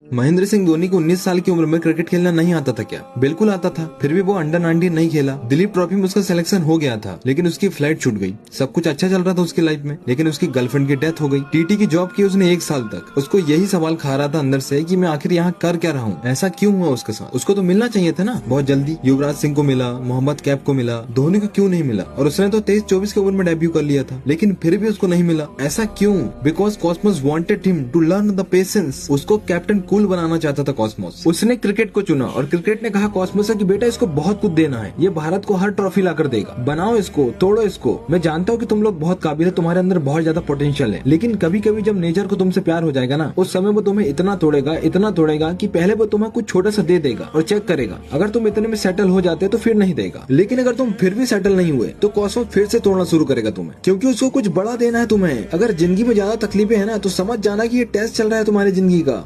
महेंद्र सिंह धोनी को 19 साल की उम्र में क्रिकेट खेलना नहीं आता था क्या? बिल्कुल आता था, फिर भी वो अंडर 19 नहीं खेला। दिलीप ट्रॉफी में उसका सिलेक्शन हो गया था, लेकिन उसकी फ्लाइट छूट गई। सब कुछ अच्छा चल रहा था उसकी लाइफ में, लेकिन उसकी गर्लफ्रेंड की डेथ हो गई। टीटी की जॉब की उसने 1 साल तक। उसको यही सवाल खा रहा था अंदर से कि मैं आखिर यहाँ कर क्या रहा हूँ, ऐसा क्यों हुआ उसके साथ। उसको तो मिलना चाहिए था ना बहुत जल्दी। युवराज सिंह को मिला, मोहम्मद कैफ को मिला, धोनी को क्यों नहीं मिला? और उसने तो 23-24 की उम्र में डेब्यू कर लिया था, लेकिन फिर भी उसको नहीं मिला। ऐसा क्यों? Because Cosmos wanted him to learn the patience. उसको कैप्टन कूल बनाना चाहता था कॉस्मोस। उसने क्रिकेट को चुना और क्रिकेट ने कहा कॉस्मोस से कि बेटा इसको बहुत कुछ देना है, ये भारत को हर ट्रॉफी ला कर देगा। बनाओ इसको, तोड़ो इसको। मैं जानता हूँ कि तुम लोग बहुत काबिल है, तुम्हारे अंदर बहुत ज्यादा पोटेंशियल है, लेकिन कभी कभी जब नेचर को तुमसे प्यार हो जाएगा ना, उस समय वो तुम्हें इतना तोड़ेगा कि पहले वो तुम्हें कुछ छोटा सा दे देगा और चेक करेगा। अगर तुम इतने में सेटल हो जाते तो फिर नहीं देगा, लेकिन अगर तुम फिर भी सेटल नहीं हुए तो कॉस्मोस फिर से तोड़ना शुरू करेगा तुम्हें, क्योंकि उसको कुछ बड़ा देना है तुम्हें। अगर जिंदगी में ज्यादा तकलीफें है ना, तो समझ जाना कि ये टेस्ट चल रहा है तुम्हारी जिंदगी का।